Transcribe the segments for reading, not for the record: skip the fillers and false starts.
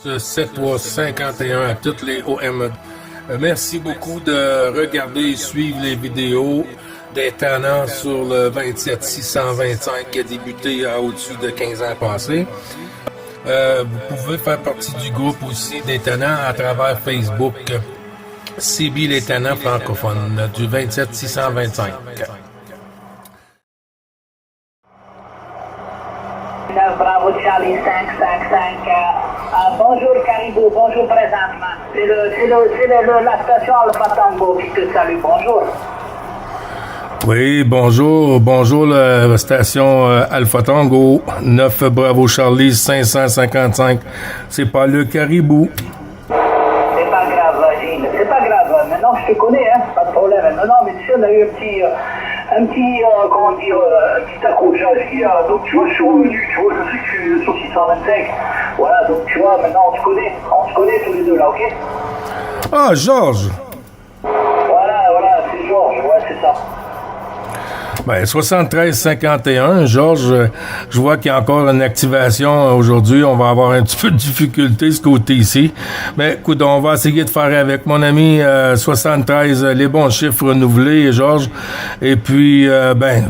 7351 à toutes les OM. Merci beaucoup de regarder et suivre les vidéos des tenants sur le 27625 qui a débuté au-dessus de 15 ans passés. Vous pouvez faire partie du groupe aussi des tenants à travers Facebook. CB les tenants francophones du 27625. Bravo Charlie 555. Bonjour Caribou, bonjour présentement. C'est la station Alpha Tango qui te salue. Bonjour. Oui, bonjour la station Alpha Tango 9 Bravo Charlie 555. C'est pas le Caribou. C'est pas grave, Gilles. C'est pas grave. Maintenant je te connais, hein. Pas de problème. Non, mais tu sais, on a eu un petit accrochage hier. Donc tu vois, je suis revenu, tu vois, je sais que je suis sur 625. Voilà, donc tu vois, maintenant on se connaît tous les deux là, ok? Ah, Georges! Voilà, c'est Georges, ouais, c'est ça. Ben, 73-51, Georges, je vois qu'il y a encore une activation aujourd'hui. On va avoir un petit peu de difficulté ce côté-ci. Mais écoute, on va essayer de faire avec mon ami 73, les bons chiffres renouvelés, Georges. Et puis,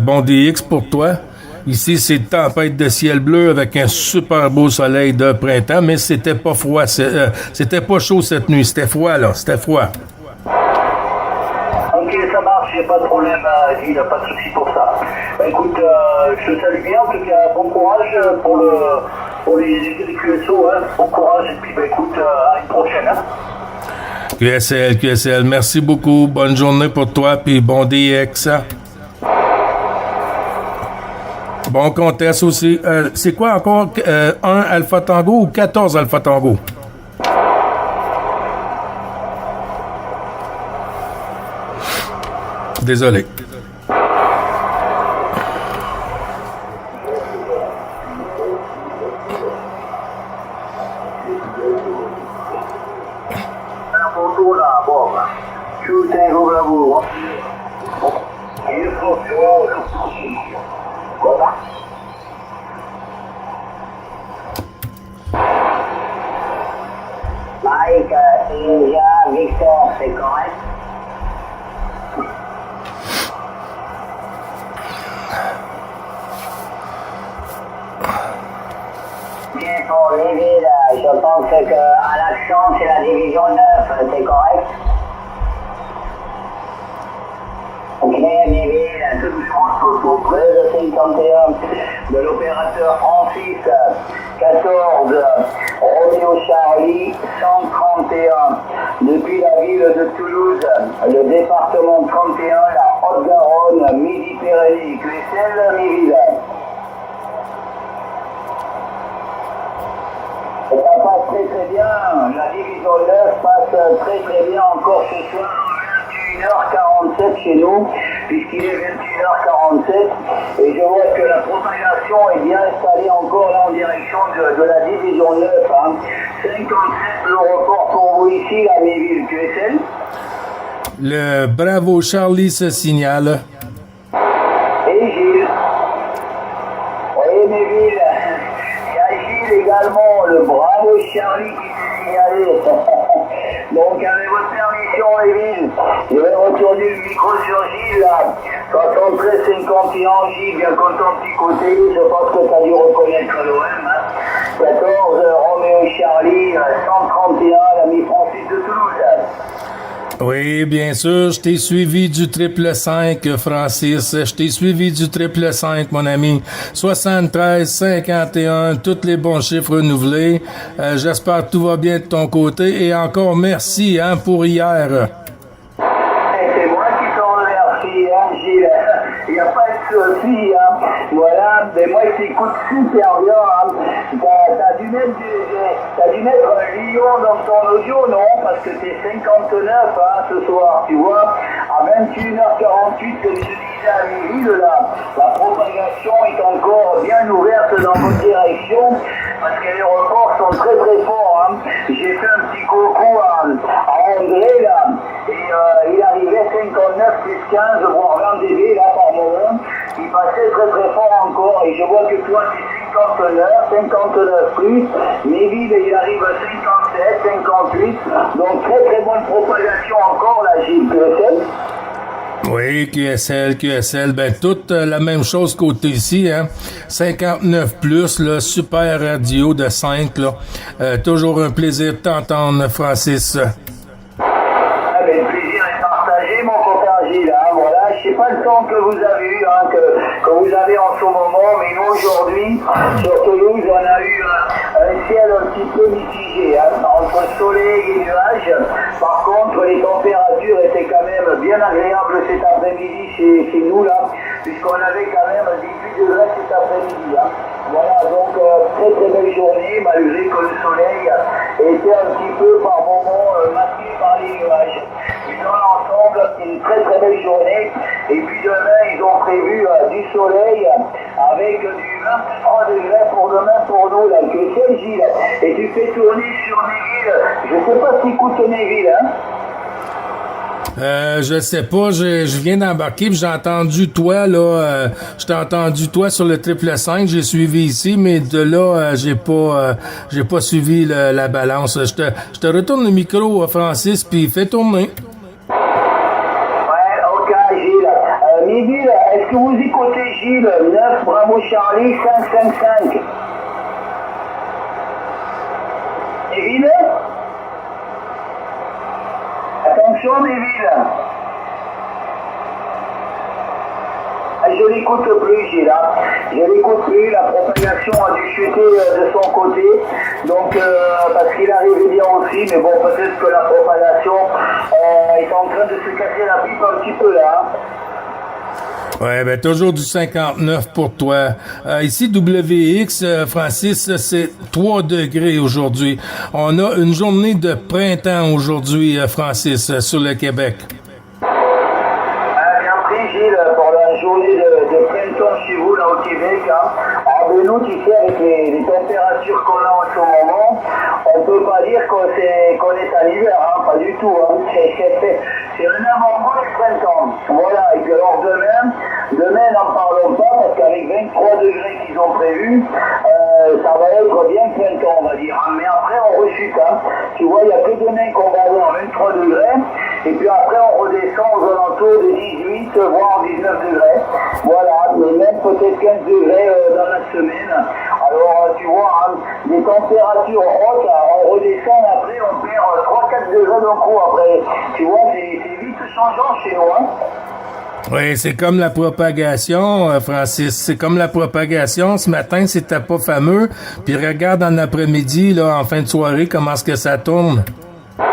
bon DX pour toi. Ici, c'est tempête de ciel bleu avec un super beau soleil de printemps, mais c'était pas froid. C'était pas chaud cette nuit. C'était froid, là. C'était froid. Ok, ça marche, il n'y a pas de problème, il n'y a pas de souci pour ça. Bah, écoute, je te salue bien, en tout cas, bon courage pour les QSO, hein. Bon courage, et puis bah, écoute, à une prochaine. Hein. QSL, merci beaucoup, bonne journée pour toi, puis bon DX. Bon contest aussi. C'est quoi encore, 1 Alpha Tango ou 14 Alpha Tango? Désolé. Mike, India, Victor, c'est correct? Bien pour Léville, je pense qu'à l'action, c'est la division 9, c'est correct? Ok, Léville, tout doucement, près de 51 de l'opérateur Francis 14, Romeo Charlie 131, depuis la ville de Toulouse, le département 31, la Haute-Garonne, Midi-Pyrénées, QSL, Miville. Ça passe très bien, la division 9 passe très bien encore ce soir à 21h47 chez nous, puisqu'il est 21h47, et je vois que la propagation est bien installée encore là en direction de la division 9. Hein. 57 le report pour vous ici, à Méville, QSL. Le Bravo Charlie se signale. Et Gilles. Oui, Méville. Il y a Gilles également, le Bravo Charlie qui s'est signalé. Donc, avec votre permission, Émile, je vais retourner le micro sur Gilles, là. 73-51, Gilles, bien content de petit côté. Je pense que tu as dû reconnaître l'OM. Hein. 14, Roméo Charlie, 131, l'ami Francis de Toulouse. Oui, bien sûr, je t'ai suivi du 555, Francis. Je t'ai suivi du 555, mon ami. 73-51, tous les bons chiffres renouvelés. J'espère que tout va bien de ton côté. Et encore merci pour hier. C'est moi qui te remercie, hein, Gilles. Il n'y a pas de souci, hein. Voilà, mais moi je t'écoute super bien, hein. T'as dû mettre un lion dans ton audio, non? Parce que t'es 59, hein, ce soir, tu vois. À 21h48, comme je disais à Miville, la propagation est encore bien ouverte dans votre direction, parce que les reports sont très forts, hein. J'ai fait un petit coucou à André, là, et il arrivait 59 plus 15, voire 20 dB, là, par moment. Il passait très fort encore, et je vois que toi, tu 59 plus. Méville, il arrive à 57, 58. Donc très très bonne propagation encore, la QSL. Oui, QSL, ben toute la même chose côté ici, hein. 59 plus, là, super radio de 5, là. Toujours un plaisir de t'entendre, Francis. Le plaisir est partagé, mon copain Gilles. Hein, voilà. Je sais pas le temps que vous avez eu, hein, que vous avez en ce moment, mais nous aujourd'hui, sur Toulouse, on a eu un ciel un petit peu mitigé, hein, entre soleil et nuages. Par contre, les températures étaient quand même bien agréables cet après-midi chez nous, là, puisqu'on avait quand même 18 degrés cet après-midi. Hein. Voilà, donc très très belle journée, malgré que le soleil était un petit peu par moments masqué par les nuages. Mais dans l'ensemble, c'est une très très belle journée. Et puis demain, ils ont prévu du soleil avec du 23 degrés pour demain pour nous, là, que c'est Gilles. Et tu fais tourner sur Neville. Je sais pas ce qui coûte Neville, hein. Je sais pas, je viens d'embarquer puis j'ai entendu toi là, je t'ai entendu toi sur le 555, j'ai suivi ici, mais de là j'ai pas suivi la balance. Je te retourne le micro, Francis, puis fais tourner. Ouais, ok, Gilles. Midi, est-ce que vous écoutez Gilles 9 Bravo Charlie 555? Neville? Attention, Neville. Je l'écoute plus, Gilles. Hein. Je l'écoute plus. La propagation a dû chuter de son côté. Donc, parce qu'il arrivait bien aussi. Mais bon, peut-être que la propagation est en train de se casser la pipe un petit peu là. Hein. Ouais, ben toujours du 59 pour toi. Ici, WX, Francis, c'est 3 degrés aujourd'hui. On a une journée de printemps aujourd'hui, Francis, sur le Québec. Bien pris, Gilles, pour la journée de printemps chez vous, là, au Québec. Hein. Alors, ben, nous, tu sais, avec les températures qu'on a en ce moment, on peut pas dire qu'on est à l'hiver, hein, pas du tout. Hein. C'est un avant-goût du printemps. Voilà, et puis alors demain n'en parlons pas, parce qu'avec 23 degrés qu'ils ont prévus, ça va être bien printemps, on va dire. Hein. Mais après, on rechute. Hein. Tu vois, il n'y a que demain qu'on va avoir 23 degrés, et puis après, on redescend aux alentours de 18, voire 19 degrés. Voilà, mais même peut-être 15 degrés dans la semaine. Alors, tu vois, hein, des températures hautes, on redescend, après, on perd 3-4 degrés d'un coup. Après, tu vois, c'est vite changeant chez nous. Hein. Oui, c'est comme la propagation, Francis. C'est comme la propagation. Ce matin, c'était pas fameux. Puis regarde en après-midi, là, en fin de soirée, comment est-ce que ça tourne. Ah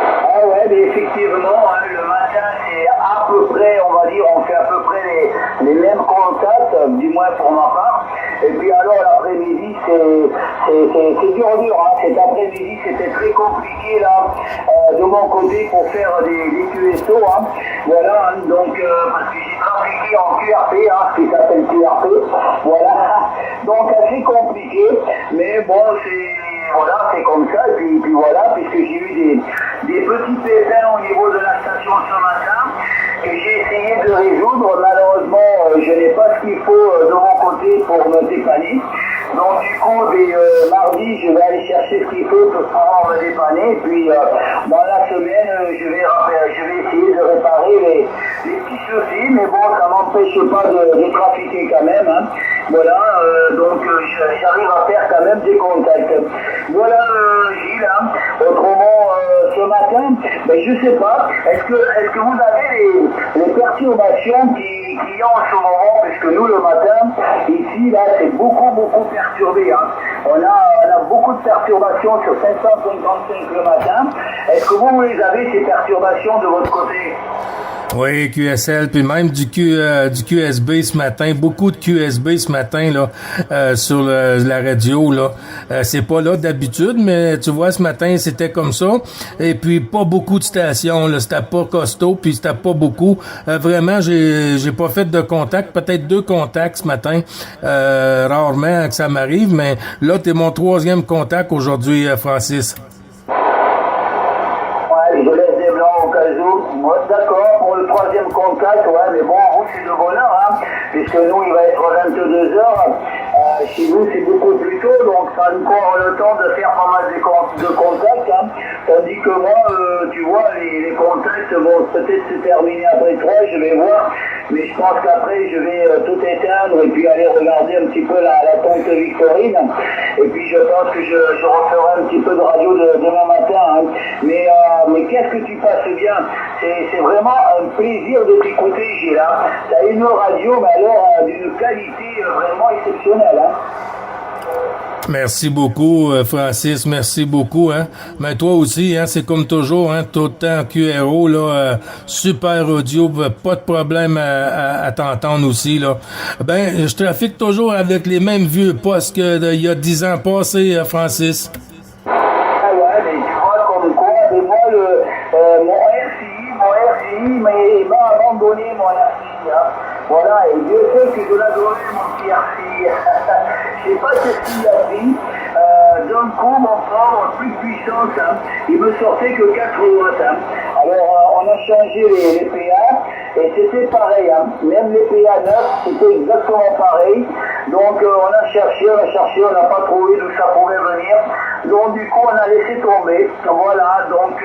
ouais, mais effectivement, hein, le matin, c'est à peu près, on va dire, on fait à peu près les mêmes contacts, du moins pour ma part. Et puis alors, l'après-midi, c'est dur. Hein. Cet après-midi, c'était très compliqué, là, de mon côté, pour faire des QSO. Hein. Voilà, hein, donc, parce que j'ai trafiqué en QRP, hein, ce qui s'appelle QRP. Voilà, donc assez compliqué, mais bon, c'est comme ça, et puis voilà, puisque j'ai eu des petits pépins au niveau de la station ce matin, que j'ai essayé de résoudre. Malheureusement, je n'ai pas ce qu'il faut de mon côté pour me dépanner. Donc du coup, mardi, je vais aller chercher ce qu'il faut pour pouvoir me dépanner. Et puis dans la semaine, je vais essayer de réparer les petits soucis. Mais bon, ça m'empêche pas de trafiquer quand même. Hein. Voilà, donc j'arrive à faire quand même des contacts. Voilà, Gilles. Hein. Autrement, ce matin, ben, je sais pas. Est-ce que vous avez les perturbations qu'il y a en ce moment, parce que nous le matin, ici, là, c'est beaucoup perturbé. Hein. On a beaucoup de perturbations sur 555 le matin. Est-ce que vous les avez, ces perturbations de votre côté? Oui, QSL, puis même du QSB ce matin, beaucoup de QSB ce matin là sur la radio là. C'est pas là d'habitude, mais tu vois ce matin c'était comme ça. Et puis pas beaucoup de stations là, c'était pas costaud, puis c'était pas beaucoup. Vraiment, j'ai pas fait de contact, peut-être 2 contacts ce matin. Rarement que ça m'arrive, mais là t'es mon 3e contact aujourd'hui, Francis. Ouais, je laisse des blancs au cas où. Moi, d'accord. Pour le 3e contact, ouais, mais bon, vous, c'est de bonheur, hein, puisque nous, il va être 22h. chez vous, c'est beaucoup plus tôt, donc ça a encore le temps de faire pas mal de contacts. Hein. Tandis que moi, tu vois, les contacts vont peut-être se terminer après 3, je vais voir. Mais je pense qu'après, je vais tout éteindre et puis aller regarder un petit peu la tante Victorine. Et puis, je pense que je referai un petit peu de radio demain matin. Hein. Mais qu'est-ce que tu passes bien. C'est vraiment un plaisir de t'écouter, Gilles. Hein. Tu as une radio, mais alors d'une qualité vraiment exceptionnelle. Hein. Merci beaucoup, Francis. Merci beaucoup. Hein. Mais toi aussi, hein, c'est comme toujours, hein, tout le temps QRO, là, super audio, pas de problème à t'entendre aussi. Là. Ben, je trafique toujours avec les mêmes vieux postes qu'il y a 10 ans passés, Francis. Ah ouais, mais tu vois comme quoi, mais moi, mon RCI, mais il m'a abandonné mon RCI. Hein. Voilà, et Dieu sait que je l'adorais, mon petit RCI. Je sais pas ce qu'il a pris. D'un coup, mon pauvre, plus de puissance, hein. Il me sortait que 4 watts. Hein. Alors, on a changé les PA et c'était pareil. Hein. Même les PA 9, c'était exactement pareil. Donc, on a cherché, on n'a pas trouvé d'où ça pouvait venir. Donc, du coup, on a laissé tomber. Voilà, donc,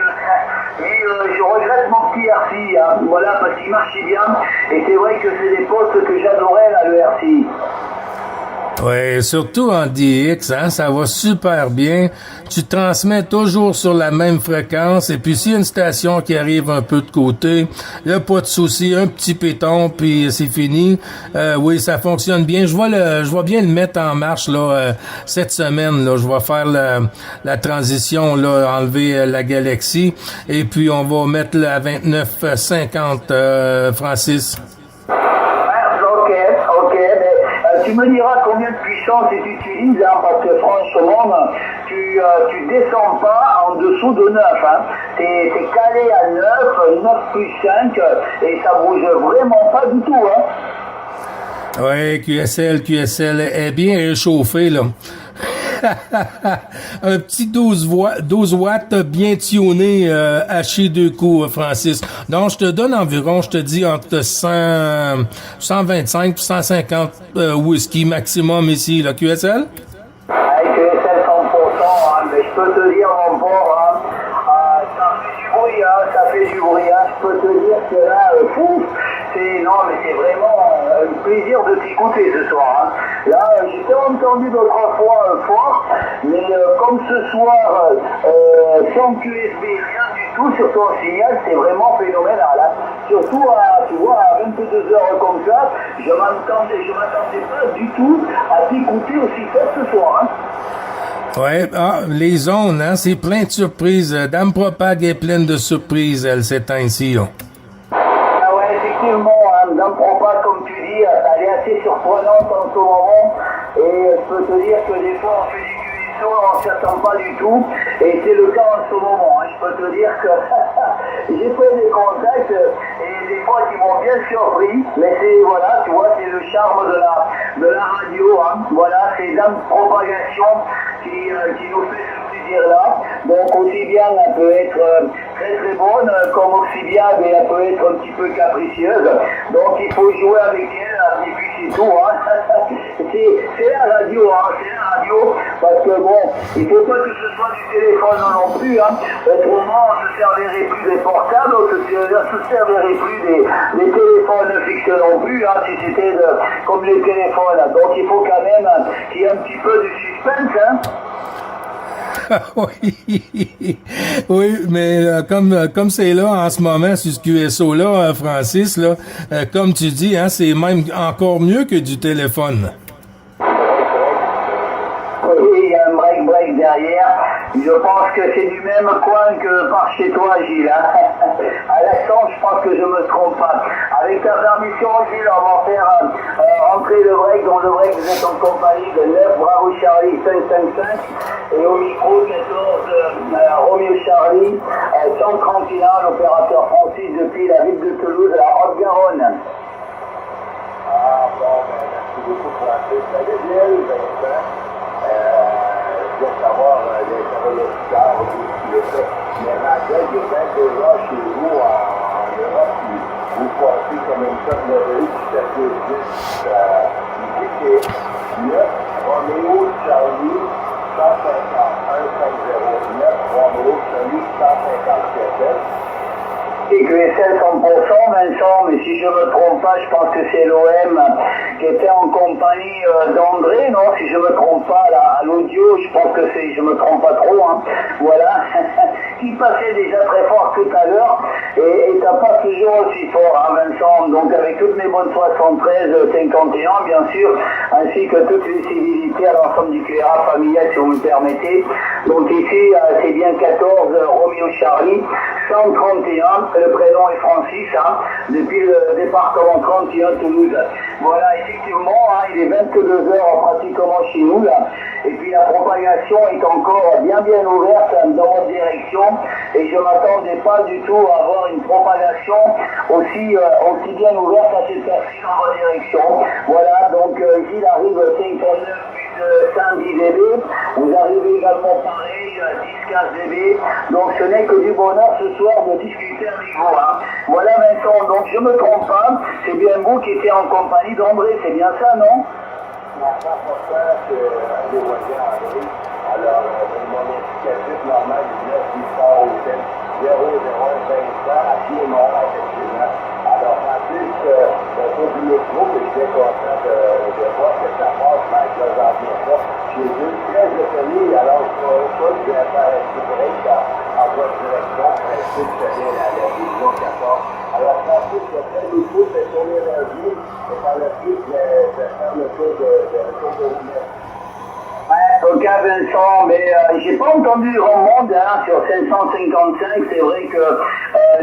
je regrette mon petit RCI. Hein. Voilà, parce qu'il marchait bien. Et c'est vrai que c'est des postes que j'adorais, là, le RCI. Ouais, surtout en DX, hein, ça va super bien. Tu transmets toujours sur la même fréquence et puis s'il y a une station qui arrive un peu de côté, il n'y a pas de souci, un petit péton puis c'est fini. Oui, ça fonctionne bien. Je vais bien le mettre en marche là cette semaine. Là, je vais faire la transition là, enlever la Galaxy et puis on va mettre la 2950, Francis. Tu me diras combien de puissance tu utilises, hein, parce que franchement, tu descends pas en dessous de 9. Hein. T'es calé à 9 plus 5, et ça bouge vraiment pas du tout. Hein. Oui, QSL est bien réchauffé, là. Un petit 12 watts bien tuné haché deux coups, Francis. Donc, je te donne environ, je te dis, entre 125 et 150 whisky maximum ici, là, QSL? QSL 100%, hein, mais je peux te dire, mon pauvre, hein, ça fait du bruit, hein, je peux te dire que là, mais c'est vraiment un plaisir de t'écouter ce soir. Hein. Là, j'ai entendu d'autres fois fort, mais comme ce soir, sans QSB, rien du tout sur ton signal, c'est vraiment phénoménal. Hein. Surtout, tu vois, à 22h comme ça, je m'attendais pas du tout à t'écouter aussi fort ce soir. Hein. Ouais, les zones, hein, c'est plein de surprises. Dame Propag est pleine de surprises, elle, ces temps-ci, là. Ah ouais, effectivement, hein, Dame Propag, comme tu dis, elle est assez surprenante en ce moment. Et je peux te dire que des fois, on fait du QSO, on ne s'y attend pas du tout. Et c'est le cas en ce moment. Hein. Je peux te dire que j'ai fait des contacts et des fois qui m'ont bien surpris. Mais c'est, voilà, tu vois, c'est le charme de la radio. Hein. Voilà, c'est Dame Propagation qui nous fait ce plaisir-là. Donc aussi bien elle peut être très très bonne, comme aussi bien elle peut être un petit peu capricieuse. Donc il faut jouer avec elle, et puis c'est tout. Hein. C'est la radio, hein, c'est la radio, parce que bon, il ne faut pas que ce soit du téléphone non plus. Hein. Autrement, on ne se servirait plus des portables, on ne se servirait plus des téléphones fixes non plus, hein, si c'était comme les téléphones. Donc il faut quand même qu'il y ait un petit peu de suspense. Hein. Oui, mais comme c'est là en ce moment sur ce QSO là, Francis, là, comme tu dis, hein, c'est même encore mieux que du téléphone. Oui, il y a un break derrière. Je pense que c'est du même coin que par chez toi, Gilles. Hein. À l'accent, je pense que je me trompe pas. Avec ta permission, Gilles, on va faire rentrer le break. Dans le break, vous êtes en compagnie de 9 Bravo Charlie 555 et au micro 14 Romeo Charlie 131, l'opérateur Francis depuis la ville de Toulouse, la Haute-Garonne. Ah bon, merci beaucoup Francis. Gabriel, Vincent. Je dois savoir les interlocuteurs qui le fait. Mais Rachel, il y a déjà chez vous en Europe qui vous passez comme une sorte de rue qui s'appelle ici qui est 9 Roméo Charlie 151 509, Roméo Charlie 157. Et QSL 100%, Vincent, mais si je me trompe pas, je pense que c'est l'OM qui était en compagnie d'André, non? Si je me trompe pas, là, à l'audio, je pense que c'est, je me trompe pas trop, hein. Voilà. Qui passait déjà très fort tout à l'heure, et ça passe toujours aussi fort, hein, Vincent. Donc avec toutes mes bonnes 73, 51, bien sûr, ainsi que toutes les civilités à l'ensemble du QRA familial, si vous me permettez. Donc ici, c'est bien 14, Roméo Charlie, 131, le prénom est Francis, hein, depuis le département 31 Toulouse. Voilà, effectivement, hein, il est 22 heures pratiquement chez nous, là. Et puis la propagation est encore bien ouverte dans votre direction, et je ne m'attendais pas du tout à avoir une propagation aussi bien ouverte à cette heure-ci dans votre direction. Voilà, donc ici il arrive 59 110 dB, vous arrivez également pareil, 10-15 dB, donc ce n'est que du bonheur ce soir de discuter avec vous. Hein. Voilà Vincent, donc je me trompe pas, c'est bien vous qui étiez en compagnie d'André, c'est bien ça, non? c'est des voisins André. Alors, mon indicatif normal du 9 Victor Hôtel 001 Vincent à Pied-Mont, effectivement. Alors, en plus, pour du micro, je suis très content de voir que ça passe dans les environs. J'ai vu très étonné, alors je vais faire un petit break en votre direction, ainsi que la vision 14. Alors, Francis, après l'écoute, c'est sur les revues, et par la suite, je vais faire le tour de roulette. Ouais, ok Vincent, mais j'ai pas entendu grand monde hein, sur 555, c'est vrai que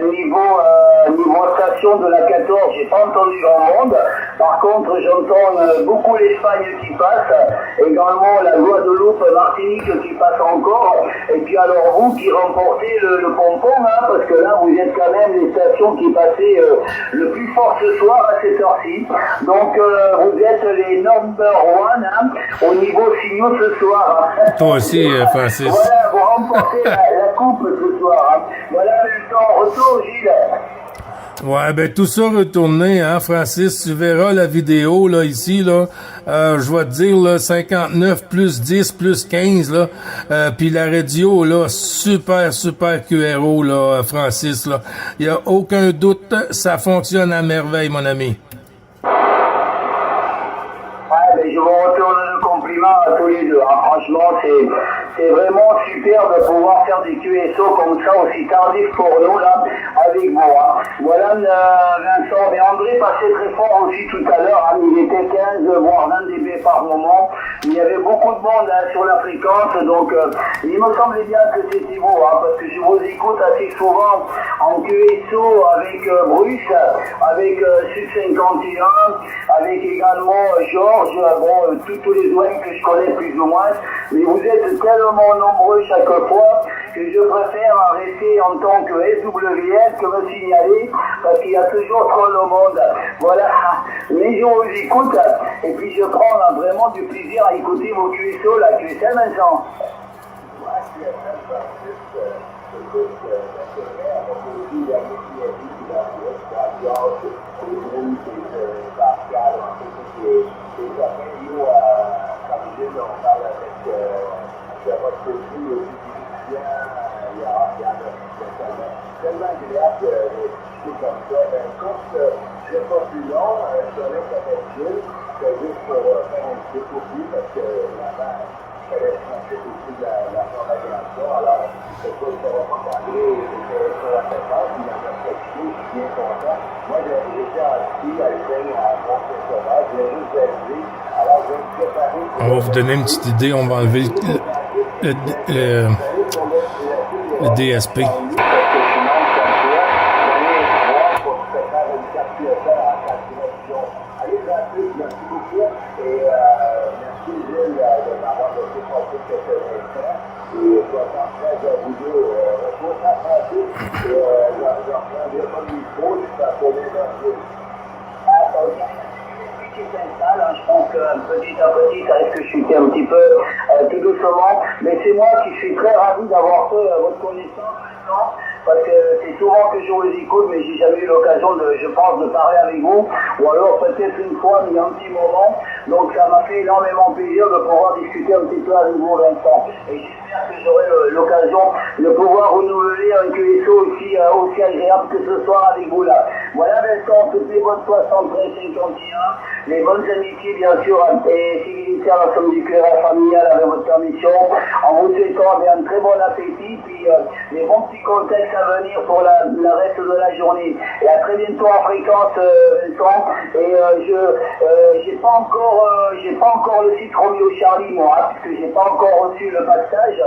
niveau station de la 14, j'ai pas entendu grand monde. Par contre, j'entends beaucoup l'Espagne qui passe, également la Guadeloupe, Martinique qui passe encore, et puis alors vous qui remportez le pompon, hein, parce que là vous êtes quand même les stations qui passaient le plus fort ce soir à cette heure-ci. Donc vous êtes les number one hein, au niveau signaux ce soir. Hein. Toi aussi, Francis. Voilà, vous remportez la coupe ce soir. Hein. Voilà le temps. Retour, Gilles. Ouais, ben tout ça retourné, hein, Francis, tu verras la vidéo, là, ici, là, je vais te dire, là, 59 plus 10 plus 15, là, puis la radio, là, super QRO, là, Francis, là. Il y a aucun doute, ça fonctionne à merveille, mon ami. Ouais, ben je vous retourne le compliment à tous les deux, hein. Franchement, c'est vraiment super de pouvoir faire des QSO comme ça aussi tardif pour nous là avec vous. Hein. Voilà Vincent, mais André passait très fort aussi tout à l'heure, hein. Il était 15 voire 20 dB par moment. Il y avait beaucoup de monde hein, sur la fréquence, donc il me semblait bien que c'était vous, hein, parce que je vous écoute assez souvent en QSO avec Bruce, avec Sud 51, avec également Georges, bon, tous les douanes que je connais plus ou moins, mais vous êtes tellement nombreux chaque fois que je préfère rester en tant que SWL que me signaler parce qu'il y a toujours trop de monde. Voilà, mais je vous écoute et puis je prends vraiment du plaisir à écouter vos QSO, la QSL Vincent. On parle avec votre côté il y a tellement agréable de discuter comme ça. Écoute, je n'ai pas plus long, je laisse avec Gilles, c'est juste pour faire un petit copie parce que là-bas, je fallait transmettre aussi la propagation. Alors, écoute, ça va pas parler sur la fréquence, mais dans la section, je suis bien content. Moi, j'étais assis à l'Ukraine à Mont-Saint-Sauvage, je l'ai juste arrivé. Alors, je vais me préparer. On va vous donner une petite idée, on va enlever le DSP. qui s'installe. Hein. Je pense que petit à petit, ça risque de chuter un petit peu tout doucement. Mais c'est moi qui suis très ravi d'avoir fait votre connaissance maintenant. Parce que c'est souvent que je vous écoute, mais j'ai jamais eu l'occasion je pense, de parler avec vous, ou alors peut-être une fois, mais il y a un petit moment. Donc ça m'a fait énormément plaisir de pouvoir discuter un petit peu avec vous, Vincent. Et j'espère que j'aurai l'occasion de pouvoir renouveler un QSO aussi agréable que ce soir avec vous là. Voilà, Vincent, toutes les bonnes 73-51, les bonnes amitiés, bien sûr, et civilités à l'ensemble du cuirasse familial avec votre permission, en vous souhaitant un très bon appétit, puis les bons petits contextes à venir pour la reste de la journée. Et à très bientôt en fréquence, Vincent. Et j'ai pas encore le site Romeo Charlie, moi, hein, puisque j'ai pas encore reçu le passage.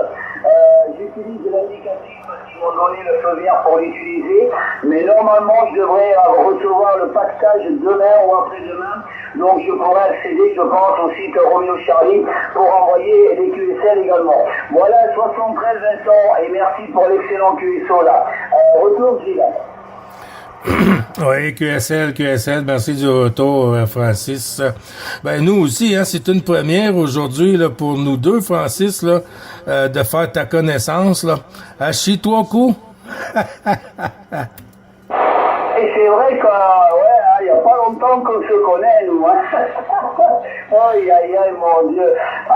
J'utilise l'indicatif parce qu'ils m'ont donné le feu vert pour l'utiliser. Mais normalement, je devrais recevoir le pactage demain ou après-demain. Donc je pourrais accéder, je pense, au site Romeo Charlie pour envoyer les QSL également. Voilà, 73 Vincent, et merci pour l'excellent QSO là. Retour, Gilles. Oui, QSL, merci du retour, Francis. Ben nous aussi, hein, c'est une première aujourd'hui là pour nous deux, Francis, là, de faire ta connaissance là. Chie-toi coup. Et c'est vrai que, il n'y a pas longtemps qu'on se connaît, nous, hein. Aïe, aïe, aïe, mon Dieu. Ah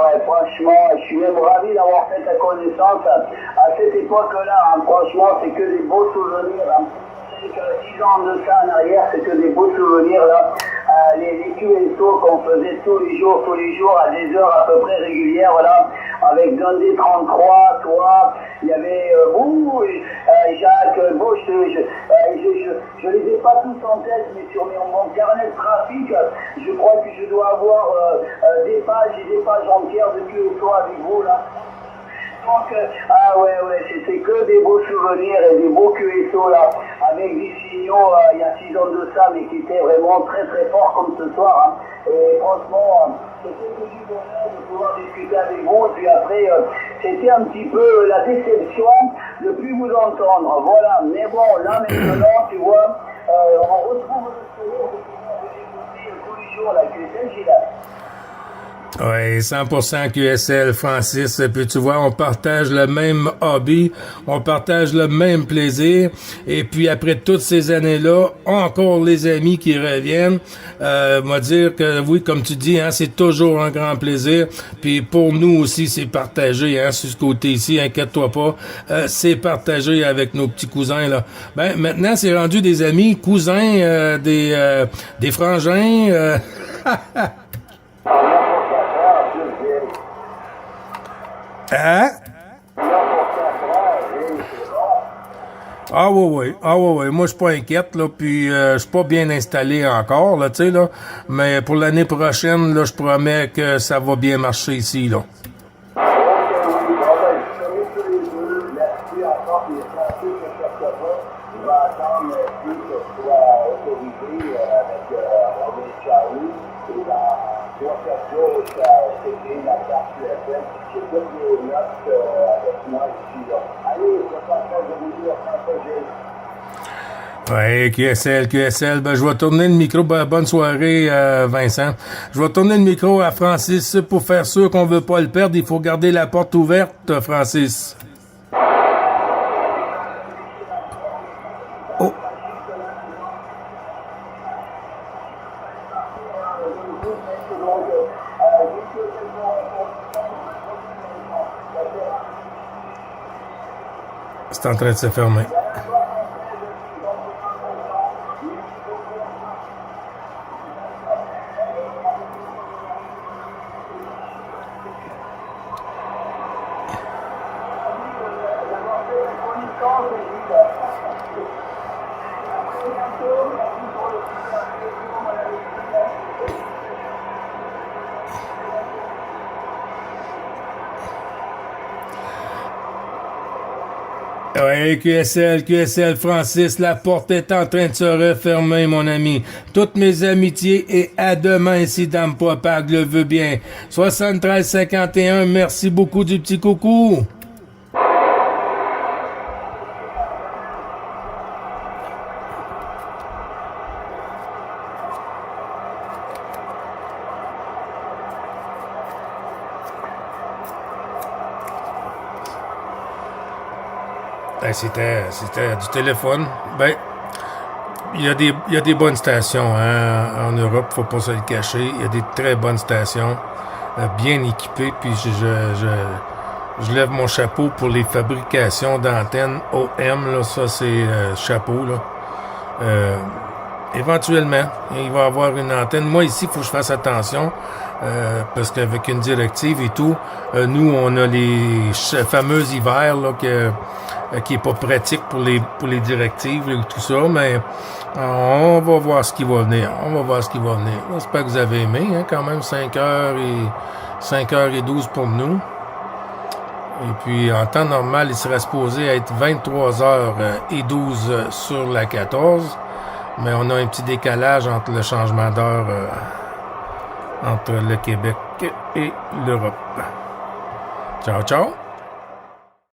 ouais, franchement, je suis même ravi d'avoir fait ta connaissance à cette époque-là, hein. Franchement, c'est que des beaux souvenirs, hein. C'est que 10 ans de ça en arrière, c'est que des beaux souvenirs, là. Les QSO qu'on faisait tous les jours, à des heures à peu près régulières, voilà, avec Gandhi 33, toi, il y avait Jacques, Bush, je les ai pas tous en tête, mais sur mon carnet de trafic, je crois que je dois avoir des pages et des pages entières de QSO avec vous, là. Donc, c'était que des beaux souvenirs et des beaux QSO là, avec des signaux il y a 6 ans de ça, mais qui étaient vraiment très très forts comme ce soir. Hein. Et franchement, c'était que du bonheur de pouvoir discuter avec vous. Et puis après, c'était un petit peu la déception de ne plus vous entendre. Voilà, mais bon, là maintenant, tu vois, on retrouve le sourire de pouvoir vous écouter tous les jours la QSL, Gilles. Oui, 100% QSL, Francis. Et puis tu vois, on partage le même hobby, on partage le même plaisir. Et puis après toutes ces années-là, encore les amis qui reviennent. Moi dire que oui, comme tu dis, hein, c'est toujours un grand plaisir. Puis pour nous aussi, c'est partagé, hein, sur ce côté-ci. Inquiète-toi pas, c'est partagé avec nos petits cousins là. Ben maintenant, c'est rendu des amis, cousins, des frangins. Hein? Ah ouais. Moi, je suis pas inquiète, là, puis je suis pas bien installé encore, là, tu sais, là. Mais pour l'année prochaine, là, je promets que ça va bien marcher ici, là. Ouais, QSL, ben je vais tourner le micro, bonne soirée Vincent. Je vais tourner le micro à Francis pour faire sûr qu'on veut pas le perdre, il faut garder la porte ouverte, Francis. Oh. C'est en train de se fermer. Ouais, QSL, Francis, la porte est en train de se refermer, mon ami. Toutes mes amitiés et à demain si Dame Propag le veut bien. 73-51, merci beaucoup du petit coucou. Ben, c'était du téléphone. Ben, il y a des bonnes stations hein, en Europe, faut pas se le cacher. Il y a des très bonnes stations, bien équipées, puis je lève mon chapeau pour les fabrications d'antennes OM, là, ça c'est chapeau, là. Éventuellement, il va y avoir une antenne. Moi, ici, il faut que je fasse attention, parce qu'avec une directive et tout, nous, on a les fameux hivers, là, qui est pas pratique pour les directives et tout ça, mais on va voir ce qui va venir. J'espère que vous avez aimé, hein, quand même, 5h12 pour nous. Et puis, en temps normal, il serait supposé être 23h12 sur la 14. Mais on a un petit décalage entre le changement d'heure entre le Québec et l'Europe. Ciao, ciao!